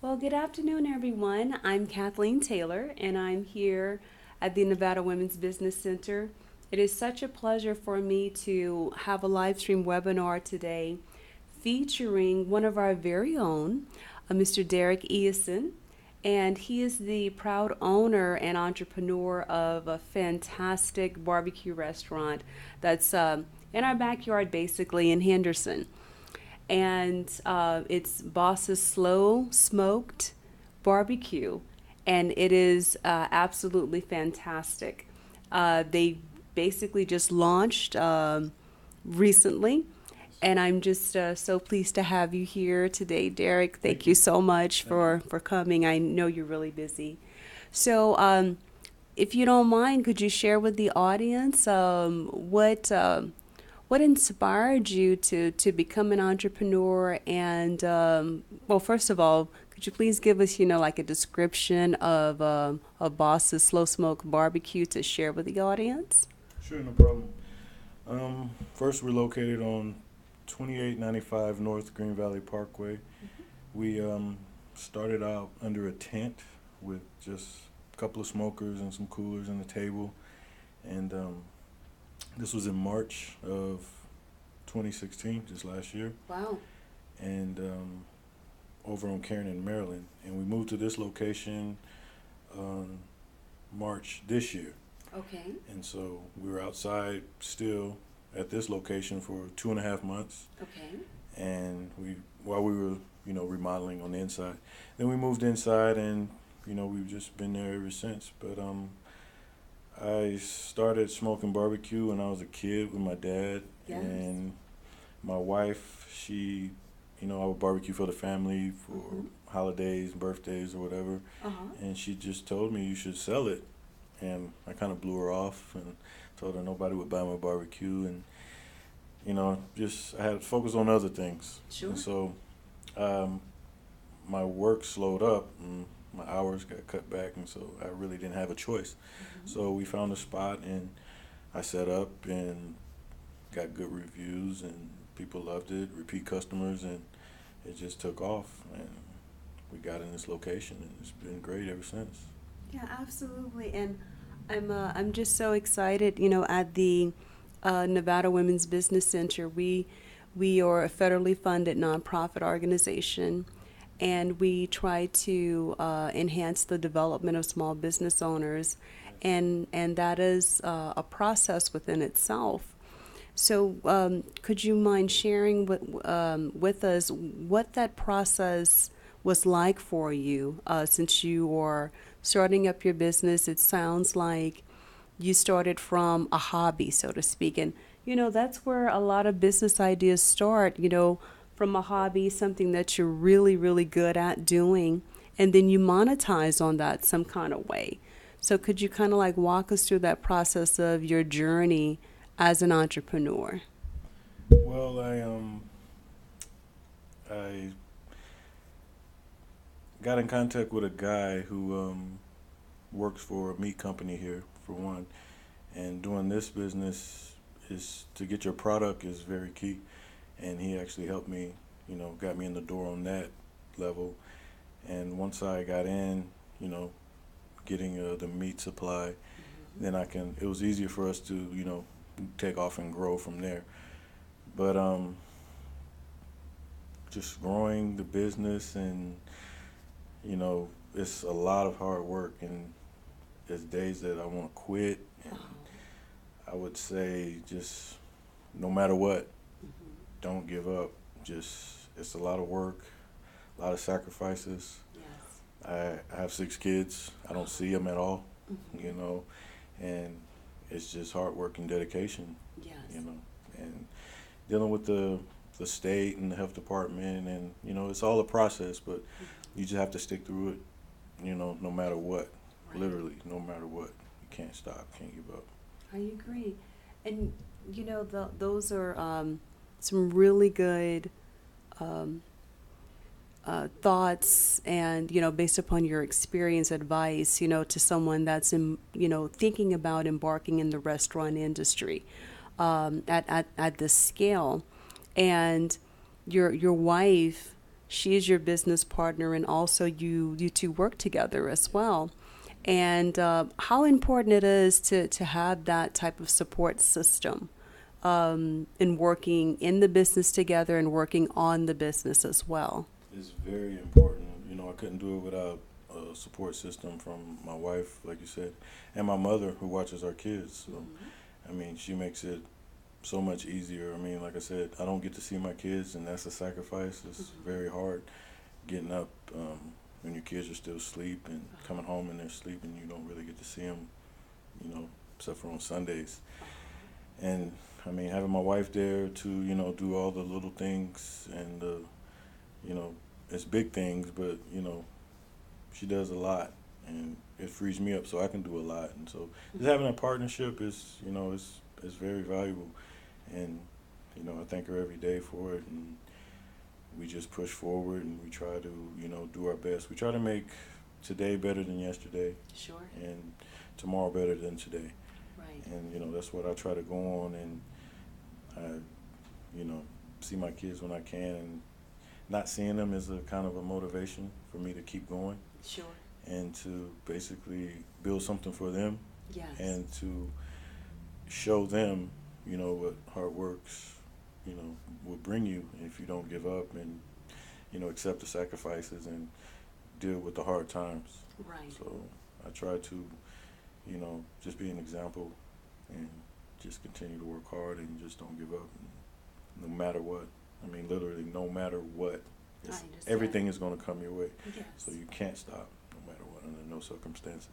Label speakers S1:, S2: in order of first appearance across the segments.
S1: Well, good afternoon, everyone. I'm Kathleen Taylor, and I'm here at the Nevada Women's Business Center. It is such a pleasure for me to have a live stream webinar today featuring one of our very own, Mr. Derrick Eason. And he is the proud owner and entrepreneur of a fantastic barbecue restaurant that's in our backyard, basically, in Henderson, and it's Boss's Slow Smoked BBQ, and it is absolutely fantastic. They basically just launched recently, and I'm just so pleased to have you here today, Derrick. Thank you so much for coming. I know you're really busy. So, if you don't mind, could you share with the audience what inspired you to become an entrepreneur? And well, first of all, could you please give us, like a description of Boss's Slow Smoke Barbecue to share with the audience?
S2: Sure, no problem. First, we're located on 2895 North Green Valley Parkway. We started out under a tent with just a couple of smokers and some coolers and a table. And this was in March of 2016, just last year.
S1: Wow.
S2: And over on Karen in Maryland. And we moved to this location on March this year.
S1: Okay.
S2: And so we were outside still at this location for 2.5 months.
S1: Okay.
S2: And while we were, remodeling on the inside. Then we moved inside and, we've just been there ever since. But I started smoking barbecue when I was a kid with my dad.
S1: Yes.
S2: And my wife, I would barbecue for the family for holidays, birthdays, or whatever. And she just told me you should sell it. And I kind of blew her off and told her nobody would buy my barbecue. And, I had to focus on other things.
S1: Sure.
S2: And so my work slowed up and my hours got cut back. And so I really didn't have a choice. So we found a spot and I set up and got good reviews and people loved it, repeat customers, and it just took off. And we got in this location and it's been great ever since.
S1: Yeah, absolutely. And I'm just so excited, at the Nevada Women's Business Center. We are a federally funded nonprofit organization, and we try to enhance the development of small business owners, and that is a process within itself. So, could you mind sharing with us what that process was like for you, since you are starting up your business? It sounds like you started from a hobby, so to speak. And, that's where a lot of business ideas start, from a hobby, something that you're really, really good at doing, and then you monetize on that some kind of way. So could you kind of like walk us through that process of your journey as an entrepreneur?
S2: Well, I got in contact with a guy who works for a meat company here, for one, and doing this business is to get your product is very key, and he actually helped me, got me in the door on that level. And once I got in, getting the meat supply, then it was easier for us to, take off and grow from there. But just growing the business and, it's a lot of hard work, and there's days that I want to quit. And I would say just no matter what, don't give up. It's a lot of work, a lot of sacrifices.
S1: Yes.
S2: I have 6 kids. I don't see them at all, and it's just hard work and dedication,
S1: Yes.
S2: and dealing with the state and the health department, and, it's all a process, but you just have to stick through it, no matter what,
S1: Right.
S2: literally, no matter what. You can't stop, can't give up.
S1: I agree. And, those are some really good thoughts and, based upon your experience, advice, to someone that's, thinking about embarking in the restaurant industry at this scale. And your wife She is your business partner, and also you two work together as well. And how important it is to have that type of support system in working in the business together and working on the business as well.
S2: It's very important. You know, I couldn't do it without a support system from my wife, like you said, and my mother who watches our kids. So, I mean, she makes it so much easier. I mean, like I said, I don't get to see my kids, and that's a sacrifice. It's very hard getting up when your kids are still asleep and coming home and they're sleeping. You don't really get to see them, you know, except for on Sundays. And I mean, having my wife there to, you know, do all the little things and, you know, it's big things, but, you know, she does a lot and it frees me up so I can do a lot. And so just having a partnership is, you know, is very valuable. And, you know, I thank her every day for it. And we just push forward and we try to, you know, do our best. We try to make today better than yesterday.
S1: Sure.
S2: And tomorrow better than today.
S1: Right.
S2: And, you know, that's what I try to go on. And I, you know, see my kids when I can. And not seeing them is a kind of a motivation for me to keep going.
S1: Sure.
S2: And to basically build something for them.
S1: Yes.
S2: And to show them, you know, what hard works, you know, will bring you if you don't give up and, you know, accept the sacrifices and deal with the hard times.
S1: Right.
S2: So I try to, you know, just be an example and just continue to work hard and just don't give up no matter what. I mean, literally, no matter what. Everything is going to come your way.
S1: Yes.
S2: So you can't stop no matter what, under no circumstances.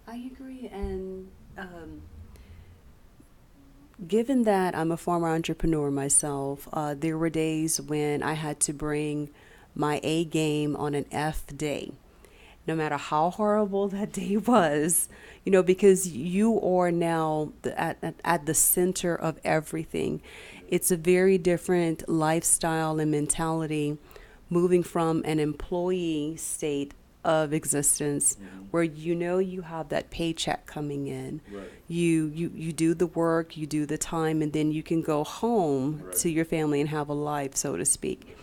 S1: I agree. And given that I'm a former entrepreneur myself, there were days when I had to bring my A game on an F day, no matter how horrible that day was, you know, because you are now at the center of everything. It's a very different lifestyle and mentality moving from an employee state of existence where you know you have that paycheck coming in.
S2: Right.
S1: You do the work, you do the time, and then you can go home to your family and have a life, so to speak.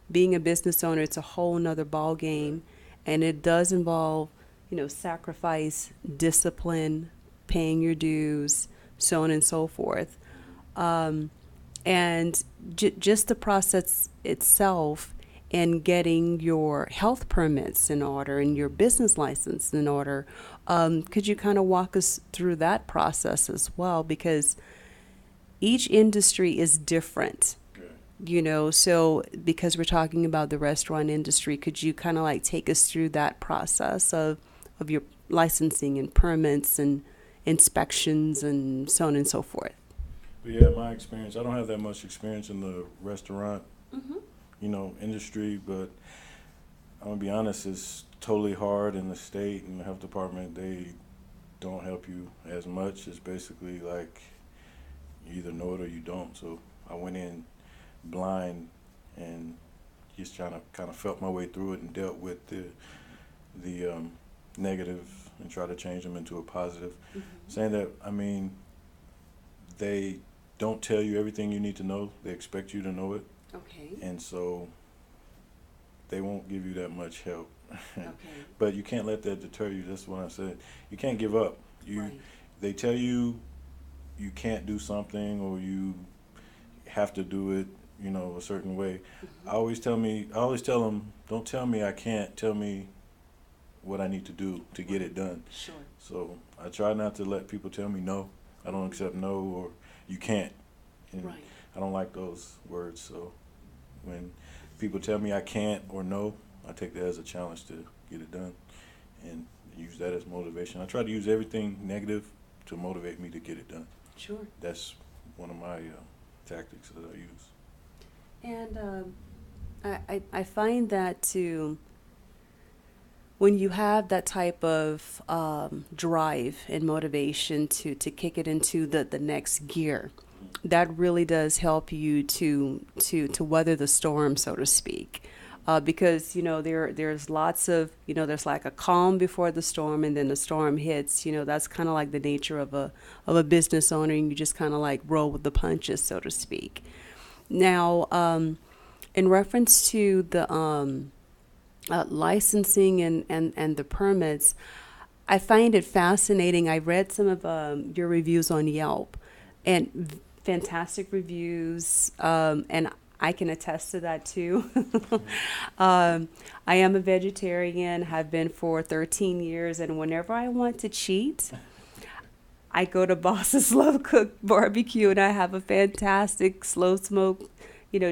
S1: Being a business owner, it's a whole nother ball game, and it does involve, you know, sacrifice, discipline, paying your dues, so on and so forth. And just the process itself and getting your health permits in order and your business license in order. Could you kind of walk us through that process as well? Because each industry is different, you know, so because we're talking about the restaurant industry, could you kind of like take us through that process of your licensing and permits and inspections and so on and so forth?
S2: But yeah, my experience, I don't have that much experience in the restaurant you know, industry, but I'm gonna be honest, it's totally hard in the state and the health department. They don't help you as much. It's basically like you either know it or you don't. So I went in blind and just trying to kind of felt my way through it and dealt with the negative and try to change them into a positive. Saying that, I mean, they don't tell you everything you need to know. They expect you to know it.
S1: Okay.
S2: And so they won't give you that much help.
S1: Okay.
S2: But you can't let that deter you. That's what I said. You can't give up.
S1: Right.
S2: They tell you you can't do something or you have to do it, you know, a certain way. I always tell them, don't tell me I can't, tell me what I need to do to get it done.
S1: Sure.
S2: So I try not to let people tell me no. I don't accept no or you can't. And
S1: Right.
S2: I don't like those words. So when people tell me I can't or no, I take that as a challenge to get it done and use that as motivation. I try to use everything negative to motivate me to get it done.
S1: Sure.
S2: That's one of my tactics that I use.
S1: And I find that too, when you have that type of drive and motivation to kick it into the next gear, that really does help you to weather the storm, so to speak. Because, you know, there's lots of, you know, there's like a calm before the storm and then the storm hits. You know, that's kind of like the nature of a business owner, and you just kind of like roll with the punches, so to speak. Now, in reference to the licensing and the permits, I find it fascinating. I read some of your reviews on Yelp, and fantastic reviews, and I can attest to that too. I am a vegetarian, have been for 13 years, and whenever I want to cheat, I go to Boss Slow Cooked BBQ, and I have a fantastic slow smoke,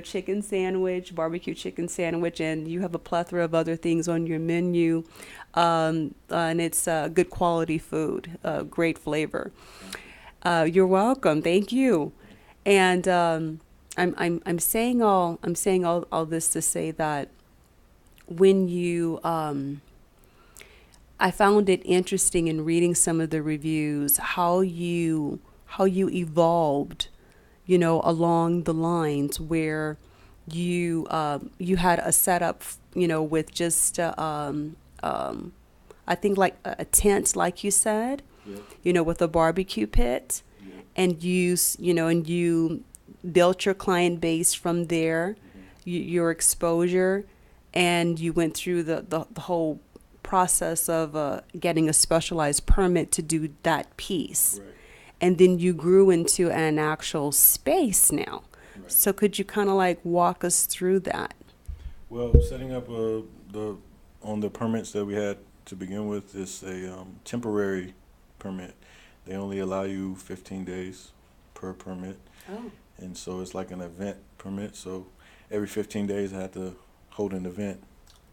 S1: chicken sandwich, barbecue chicken sandwich, and you have a plethora of other things on your menu, and it's good quality food, great flavor. You're welcome. Thank you. And I'm saying all this to say that when you I found it interesting in reading some of the reviews how you evolved, along the lines where you had a setup, with just I think like a tent, like you said,
S2: Yep.
S1: with a barbecue pit,
S2: Yep.
S1: and you built your client base from there, your exposure, and you went through the whole process of getting a specialized permit to do that piece.
S2: Right.
S1: And then you grew into an actual space now.
S2: Right.
S1: So could you kind of like walk us through that?
S2: Well, setting up the on the permits that we had to begin with is a temporary permit. They only allow you 15 days per permit,
S1: Oh,
S2: and so it's like an event permit. So every 15 days I had to hold an event.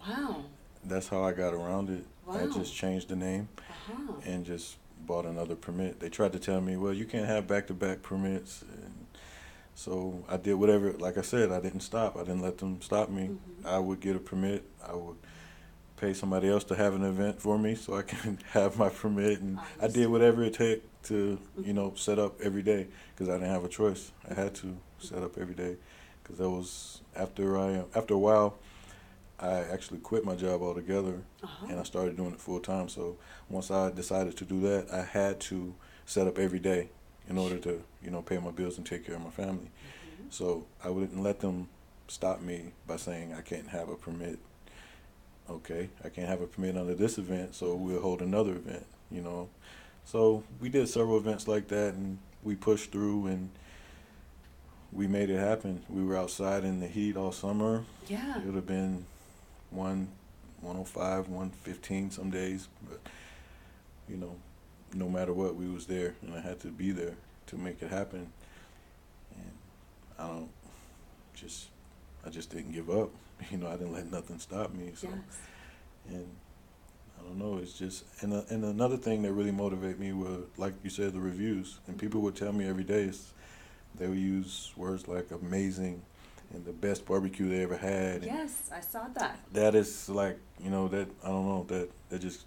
S1: wow.
S2: That's how I got around it. I
S1: Wow.
S2: just changed the name
S1: Uh-huh.
S2: and just bought another permit. They tried to tell me, well, you can't have back-to-back permits, and so I did whatever. Like I said, I didn't stop. I didn't let them stop me. I would get a permit. I would pay somebody else to have an event for me so I can have my permit, and I did whatever it took to, set up every day because I didn't have a choice. I had to set up every day because that was after a while. I actually quit my job altogether,
S1: Uh-huh.
S2: and I started doing it full time. So once I decided to do that, I had to set up every day in order to, pay my bills and take care of my family. So I wouldn't let them stop me by saying I can't have a permit. Okay, I can't have a permit under this event, so we'll hold another event. So we did several events like that, and we pushed through, and we made it happen. We were outside in the heat all summer.
S1: Yeah.
S2: It would have been 105, 115 some days, but you know, no matter what, we was there, and I had to be there to make it happen. And I don't just, I just didn't give up. I didn't let nothing stop me. So,
S1: Yes.
S2: and I don't know. It's just, and another thing that really motivated me was, like you said, the reviews. And people would tell me every day, they would use words like amazing and the best barbecue they ever had. And
S1: Yes, I saw that.
S2: that is like, that, I don't know, that just,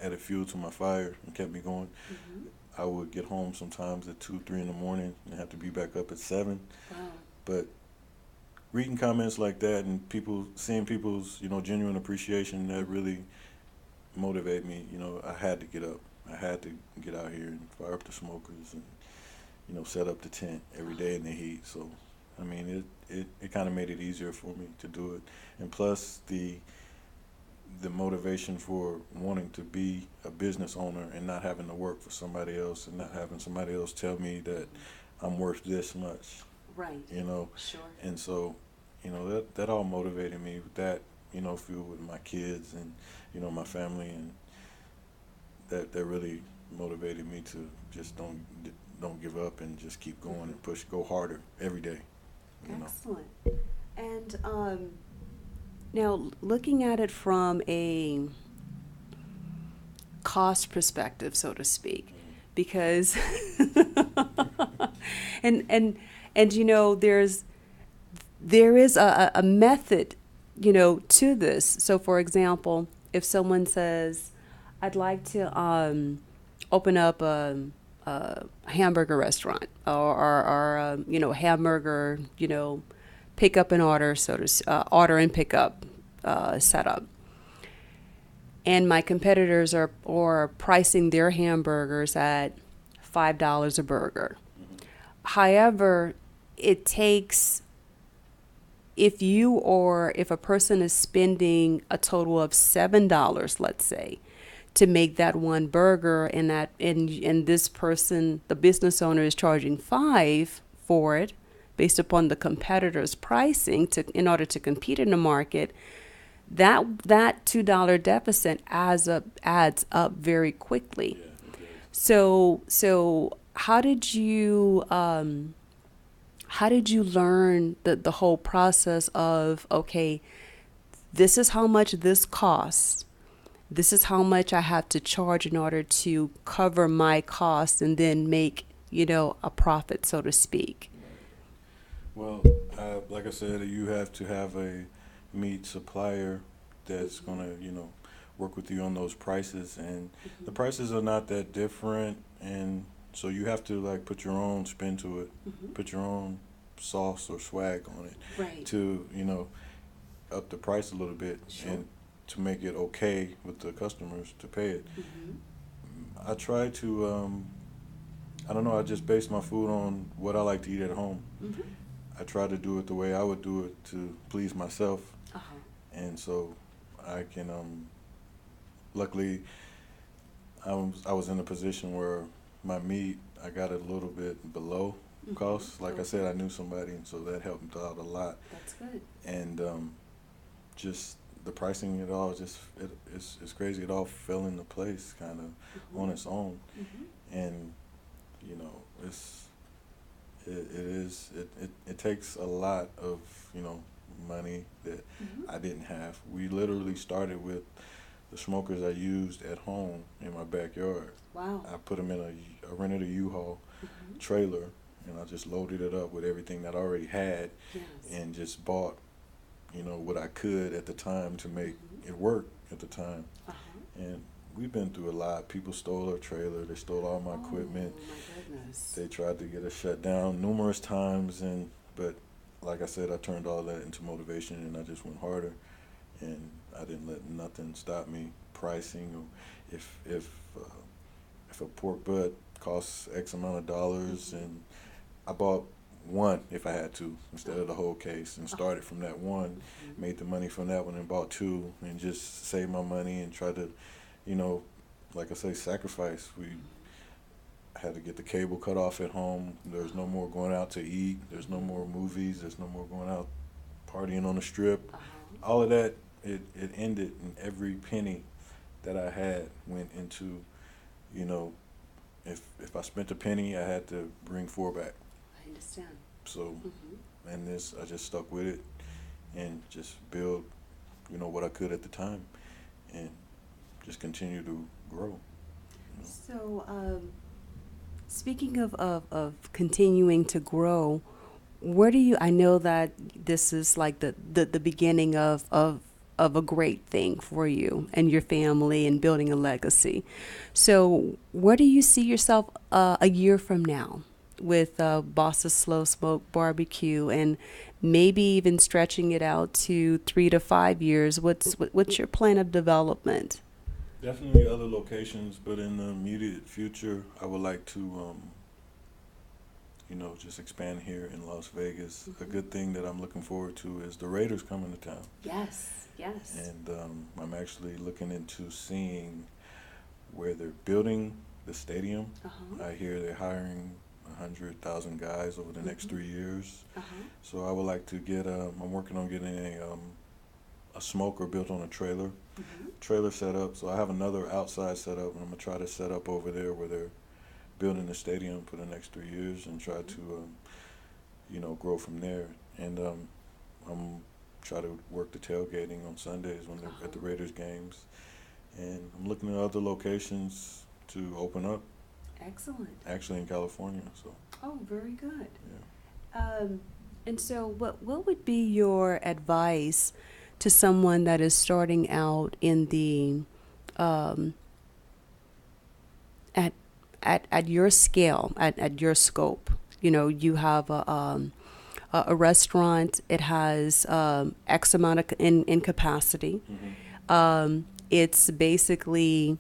S2: added fuel to my fire and kept me going.
S1: Mm-hmm.
S2: I would get home sometimes at 2, 3 in the morning and have to be back up at 7.
S1: Wow.
S2: But reading comments like that and seeing people's, genuine appreciation, that really motivate me. I had to get up. I had to get out here and fire up the smokers and, set up the tent every day in the heat. So, I mean, it kind of made it easier for me to do it. And plus the motivation for wanting to be a business owner and not having to work for somebody else and not having somebody else tell me that I'm worth this much,
S1: Right. Sure.
S2: and so, that all motivated me with that, fuel with my kids and, my family, and that really motivated me to just don't give up and just keep going and push, go harder every day,
S1: Excellent. And now, looking at it from a cost perspective, so to speak, because and there is a method, to this. So, for example, if someone says, "I'd like to open up a hamburger restaurant or hamburger, pick up and order, order and pick up setup. And my competitors are pricing their hamburgers at $5 a burger. However, it takes if a person is spending a total of $7, let's say, to make that one burger, and this person, the business owner, is charging 5 for it based upon the competitor's pricing in order to compete in the market, that $2 deficit adds up very quickly.
S2: Yeah, it does.
S1: So how did you learn the whole process of, okay, this is how much this costs. This is how much I have to charge in order to cover my costs and then make, a profit, so to speak.
S2: Well, like I said, you have to have a meat supplier that's gonna, work with you on those prices, and the prices are not that different, and so you have to like put your own spin to it,
S1: Mm-hmm.
S2: put your own sauce or swag on it
S1: Right.
S2: to, up the price a little bit
S1: Sure.
S2: and to make it okay with the customers to pay it.
S1: Mm-hmm.
S2: I try to, I don't know, I just base my food on what I like to eat at home.
S1: Mm-hmm.
S2: I try to do it the way I would do it to please myself,
S1: Uh-huh.
S2: and so I can. Luckily, I was in a position where my meat I got it a little bit below
S1: Mm-hmm.
S2: cost. Like I said, I
S1: Okay.
S2: knew somebody, and so that helped out a lot.
S1: That's good.
S2: And just the pricing, it all it's crazy. It all fell into place kind of
S1: Mm-hmm.
S2: on its own,
S1: Mm-hmm.
S2: and you know it's it takes a lot of money that
S1: Mm-hmm.
S2: I didn't have. We literally started with the smokers I used at home in my backyard.
S1: Wow.
S2: I put them in I rented a U-Haul
S1: Mm-hmm.
S2: trailer, and I just loaded it up with everything that I already had,
S1: Yes.
S2: and just bought what I could at the time to make
S1: Mm-hmm.
S2: it work at the time.
S1: Uh-huh.
S2: And we've been through a lot. People stole our trailer. They stole all my equipment.
S1: Oh my goodness.
S2: They tried to get us shut down numerous times, but like I said, I turned all that into motivation, and I just went harder, and I didn't let nothing stop me. Pricing, or if a pork butt costs X amount of dollars,
S1: Mm-hmm.
S2: and I bought one if I had to instead of the whole case, and started from that one,
S1: Mm-hmm.
S2: made the money from that one, and bought two, and just saved my money and tried to, you know, like I say, sacrifice. We had to get the cable cut off at home. There's no more going out to eat. There's no more movies. There's no more going out partying on the strip.
S1: Uh-huh.
S2: All of that, it ended, and every penny that I had went into, you know, if I spent a penny, I had to bring four back.
S1: I understand.
S2: So,
S1: Mm-hmm.
S2: and this, I just stuck with it and just build, what I could at the time, and just continue to grow.
S1: So, speaking of continuing to grow, I know that this is like the beginning of a great thing for you and your family and building a legacy. So, where do you see yourself a year from now with Boss's Slow Smoke Barbecue, and maybe even stretching it out to 3 to 5 years? What's your plan of development?
S2: Definitely other locations, but in the immediate future, I would like to, just expand here in Las Vegas. A
S1: Mm-hmm.
S2: good thing that I'm looking forward to is the Raiders coming to town.
S1: Yes, yes.
S2: And I'm actually looking into seeing where they're building the stadium.
S1: Uh-huh.
S2: I hear they're hiring 100,000 guys over the next
S1: Mhm.
S2: 3 years.
S1: Uh-huh.
S2: So I would like to get. I'm working on getting a smoker built on a
S1: Mm-hmm.
S2: trailer set up. So I have another outside setup, and I'm gonna try to set up over there where they're building the stadium for the next 3 years, and try to grow from there. And I'm try to work the tailgating on Sundays when they're at the Raiders games, and I'm looking at other locations to open up,
S1: Excellent.
S2: actually in California. So
S1: Oh, very good.
S2: yeah.
S1: And so, what would be your advice to someone that is starting out in the um, at your scale, at your scope? You have a restaurant. It has X amount in capacity. It's basically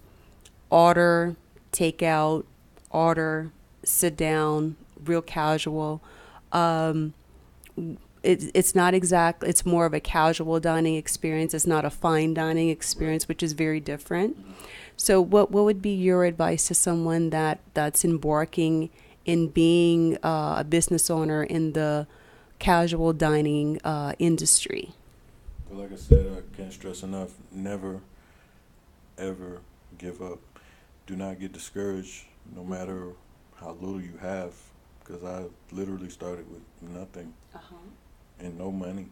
S1: order, takeout, order, sit down, real casual. it's not exact. It's more of a casual dining experience. It's not a fine dining experience, which is very different. So, what would be your advice to someone that's embarking in being a business owner in the casual dining industry?
S2: But like I said, I can't stress enough, never, ever give up. Do not get discouraged, no matter how little you have, because I literally started with nothing
S1: Uh-huh.
S2: and no money.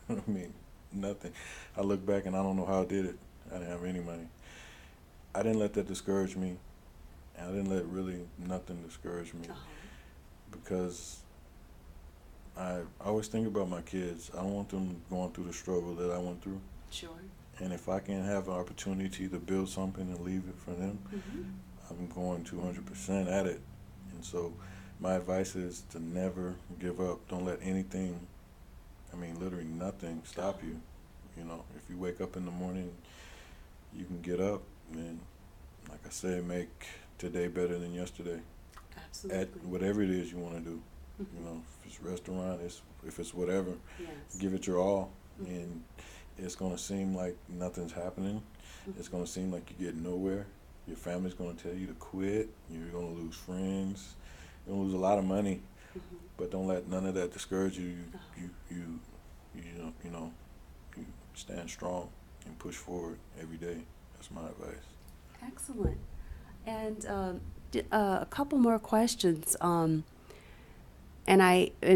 S2: I mean, nothing. I look back and I don't know how I did it. I didn't have any money. I didn't let that discourage me. And I didn't let really nothing discourage me
S1: Uh-huh.
S2: because I always think about my kids. I don't want them going through the struggle that I went through.
S1: Sure.
S2: And if I can have an opportunity to build something and leave it for them,
S1: Mm-hmm.
S2: I'm going 200% at it. And so my advice is to never give up. Don't let anything, I mean, literally nothing stop you. You know, if you wake up in the morning, you can get up and, like I said, make today better than yesterday
S1: Absolutely.
S2: at whatever it is you want to do.
S1: Mm-hmm.
S2: You know, if it's restaurant, if it's whatever,
S1: Yes.
S2: give it your all.
S1: Mm-hmm.
S2: And it's going to seem like nothing's happening.
S1: Mm-hmm.
S2: It's going to seem like you get nowhere. Your family's going to tell you to quit. You're going to lose friends. You're going to lose a lot of money.
S1: Mm-hmm.
S2: But don't let none of that discourage you.
S1: Uh-huh.
S2: You stand strong and push forward every day. That's my advice.
S1: Excellent. And a couple more questions. And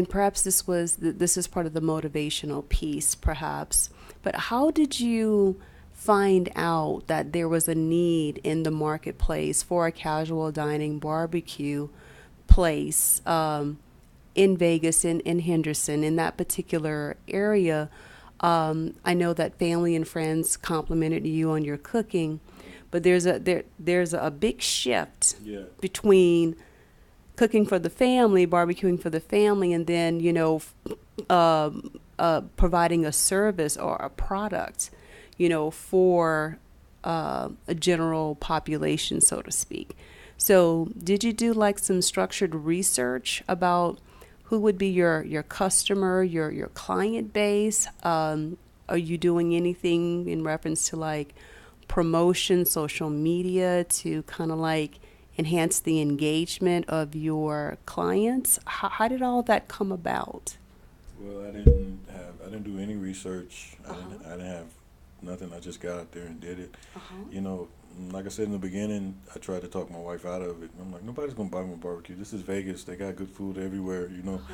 S1: perhaps this is part of the motivational piece, perhaps. But how did you find out that there was a need in the marketplace for a casual dining barbecue place in Vegas, in Henderson, in that particular area? I know that family and friends complimented you on your cooking, but there's a big shift
S2: Yeah.
S1: between cooking for the family, barbecuing for the family, and then providing a service or a product, for a general population, so to speak. So, did you do like some structured research about who would be your customer, your client base? Are you doing anything in reference to like promotion, social media to kind of like enhance the engagement of your clients? How did all that come about?
S2: Well, I didn't do any research.
S1: Uh-huh.
S2: I didn't have nothing. I just got out there and did it.
S1: Uh-huh.
S2: You know, like I said in the beginning, I tried to talk my wife out of it. I'm like, nobody's gonna buy my barbecue. This is Vegas. They got good food everywhere, you know.
S1: Uh-huh.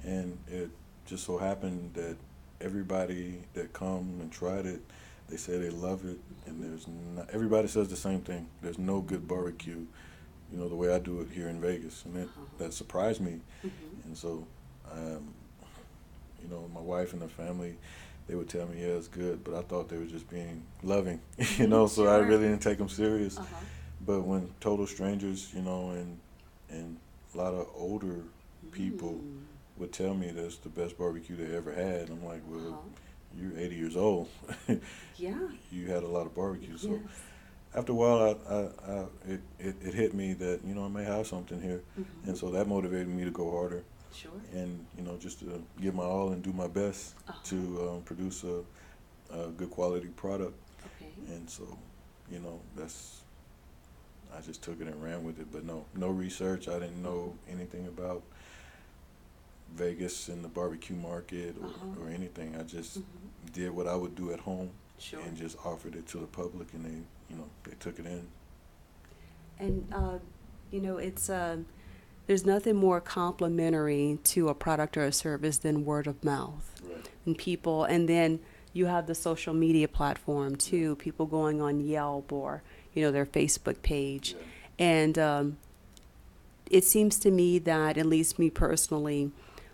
S2: And it just so happened that everybody that come and tried it, they say they love it. And everybody says the same thing. There's no good barbecue, the way I do it here in Vegas, and that surprised me.
S1: Mm-hmm.
S2: And so, um, my wife and the family, they would tell me, yeah, it's good, but I thought they were just being loving, so I
S1: Sure.
S2: really didn't take them serious.
S1: Uh-huh.
S2: But when total strangers, and a lot of older people
S1: Mm.
S2: would tell me that's the best barbecue they ever had, I'm like, well,
S1: Uh-huh.
S2: you're 80 years old.
S1: Yeah.
S2: You had a lot of barbecue. So
S1: Yes.
S2: after a while, it hit me that, I may have something here.
S1: Mm-hmm.
S2: And so that motivated me to go harder
S1: Sure.
S2: and, just to give my all and do my best
S1: Uh-huh.
S2: to produce a good quality product.
S1: Okay.
S2: And so, I just took it and ran with it. But no research. I didn't know anything about Vegas and the barbecue market
S1: Uh-huh.
S2: or anything. I just
S1: Mm-hmm.
S2: did what I would do at home
S1: Sure.
S2: and just offered it to the public, and they took it in.
S1: And it's there's nothing more complimentary to a product or a service than word of mouth.
S2: Right.
S1: And people, and then you have the social media platform too, people going on Yelp or their Facebook page.
S2: Yeah.
S1: And it seems to me that, at least me personally,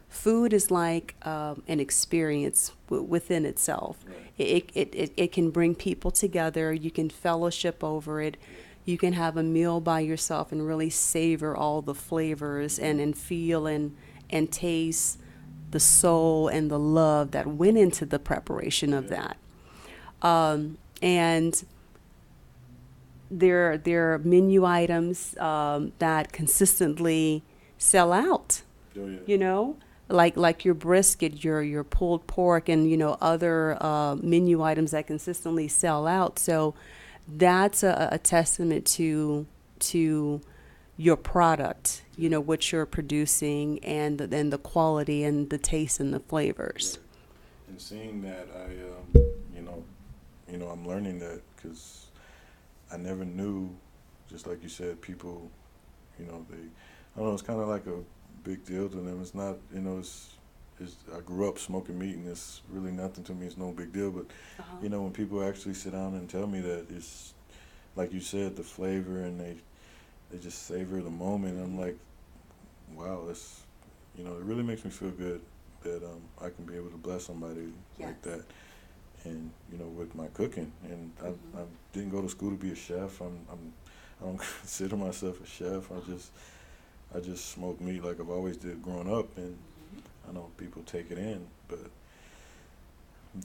S1: food is like an experience within itself.
S2: Right.
S1: It can bring people together. You can fellowship over it. You can have a meal by yourself and really savor all the flavors and feel and taste the soul and the love that went into the preparation of
S2: Yeah.
S1: that. And there are menu items that consistently sell out.
S2: Oh, yeah.
S1: like your brisket, your pulled pork, and other menu items that consistently sell out. So that's a testament to your product, what you're producing, and the quality and the taste and the flavors.
S2: Right. And seeing that, you know, I'm learning that because I never knew, just like you said, people, they, I don't know, it's kind of like a big deal to them. It's not, I grew up smoking meat and it's really nothing to me. It's no big deal. But,
S1: Uh-huh.
S2: when people actually sit down and tell me that it's, like you said, the flavor and they just savor the moment. I'm like, wow, that's, it really makes me feel good that I can be able to bless somebody
S1: Yes.
S2: like that. And with my cooking, and I
S1: Mhm.
S2: didn't go to school to be a chef. I don't consider myself a chef. I just smoke meat like I've always did growing up, and
S1: Mhm.
S2: I know people take it in. But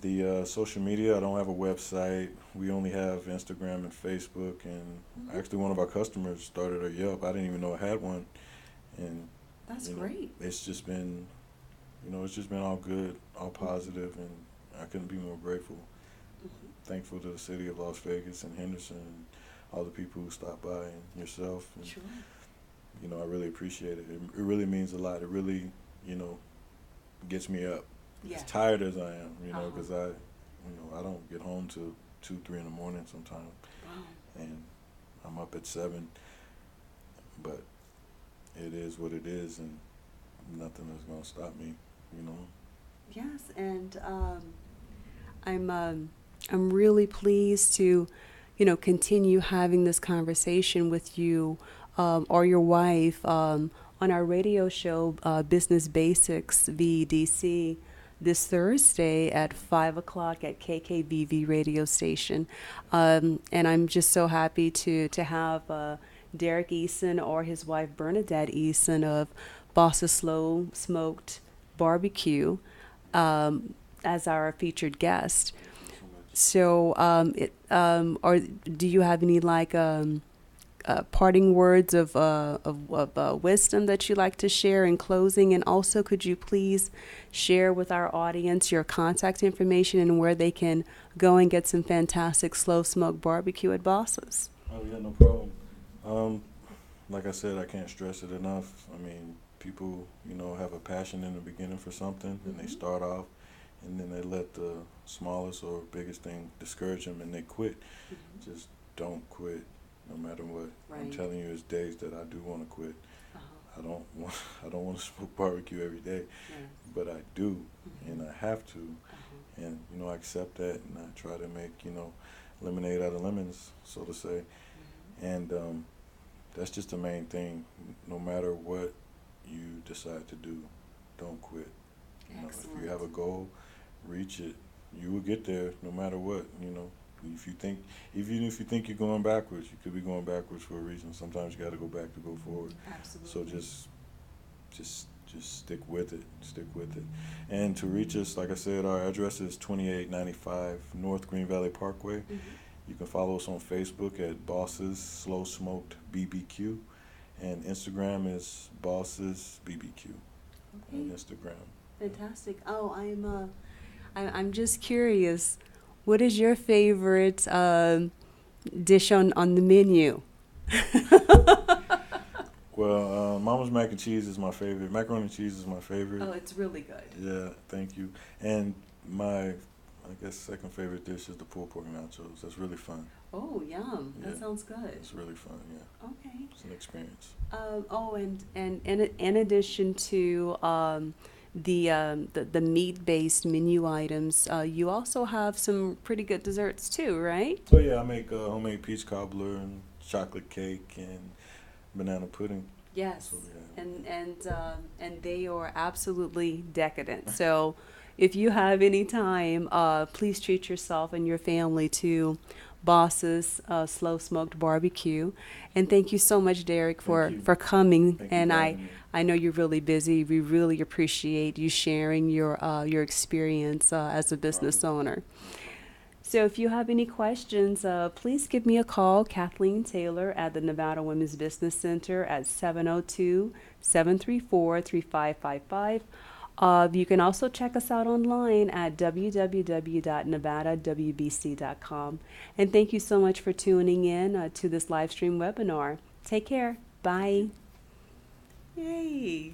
S2: the social media, I don't have a website. We only have Instagram and Facebook. And
S1: Mhm.
S2: actually, one of our customers started a Yelp. I didn't even know I had one, and
S1: That's great.
S2: it's just been, it's just been all good, all positive, and I couldn't be more grateful.
S1: Mhm.
S2: Thankful to the city of Las Vegas and Henderson and all the people who stopped by and yourself. And,
S1: Sure.
S2: I really appreciate it. It really means a lot. It really, you know, gets me up. As
S1: Yeah.
S2: tired as I am,
S1: Uh-huh.
S2: because I don't get home till 2, 3 in the morning sometimes,
S1: Wow.
S2: and I'm up at 7. But it is what it is, and nothing is gonna stop me. You know.
S1: Yes, and I'm um, I'm really pleased to, continue having this conversation with you or your wife on our radio show, Business Basics VDC, this Thursday at 5 o'clock at KKVV radio station. And I'm just so happy to have Derrick Eason or his wife Bernadette Eason of Boss Slow Smoked BBQ as our featured guest.
S2: Thank you so much.
S1: So, or do you have any parting words of wisdom that you like to share in closing? And also, could you please share with our audience your contact information and where they can go and get some fantastic slow smoke barbecue at Boss's?
S2: Oh yeah, no problem. Um, like I said, I can't stress it enough. I mean, people, have a passion in the beginning for something, and they
S1: Mm-hmm.
S2: start off, and then they let the smallest or biggest thing discourage them, and they quit.
S1: Mm-hmm.
S2: Just don't quit, no matter what. I'm
S1: Right.
S2: telling you, there's days that I do want to quit.
S1: Uh-huh.
S2: I don't want, I don't want to smoke barbecue every day,
S1: Yes.
S2: but I do,
S1: Mm-hmm.
S2: and I have to,
S1: Uh-huh.
S2: and I accept that, and I try to make lemonade out of lemons, so to say,
S1: Mm-hmm.
S2: and that's just the main thing. No matter what you decide to do, don't quit. If you have a
S1: Excellent.
S2: goal, reach it. You will get there no matter what. If you think, even if you think you're going backwards, you could be going backwards for a reason. Sometimes you got to go back to go forward. So
S1: Absolutely.
S2: just stick with it. Stick with it. And to reach us, like I said, our address is 2895 North Green Valley Parkway.
S1: Mm-hmm.
S2: You can follow us on Facebook at Bosses Slow Smoked BBQ, and Instagram is Bosses BBQ on
S1: Okay.
S2: Instagram.
S1: Fantastic. Oh, I'm just curious. What is your favorite dish on the menu?
S2: Well, Mama's mac and cheese is my favorite. Macaroni and cheese is my favorite.
S1: Oh, it's really good.
S2: Yeah, thank you. And my, I guess, second favorite dish is the pulled pork nachos. That's really fun.
S1: Oh, yum.
S2: Yeah,
S1: That sounds good.
S2: it's really fun. Yeah,
S1: Okay.
S2: it's an experience.
S1: Oh, and in addition to the meat-based menu items, you also have some pretty good desserts too, right?
S2: So yeah, I make homemade peach cobbler and chocolate cake and banana pudding.
S1: Yes,
S2: So yeah,
S1: and they are absolutely decadent. So, if you have any time, please treat yourself and your family to Boss's Slow Smoked Barbecue. And thank you so much, Derek,
S2: thank
S1: for
S2: you.
S1: coming.
S2: Thank you
S1: And
S2: for
S1: I
S2: having me.
S1: I know you're really busy. We really appreciate you sharing your experience as a
S2: No problem.
S1: business owner.
S2: No problem.
S1: So if you have any questions, please give me a call, Kathleen Taylor at the Nevada Women's Business Center at 702-734-3555. You can also check us out online at www.nevadawbc.com. And thank you so much for tuning in to this live stream webinar. Take care. Bye. Yay.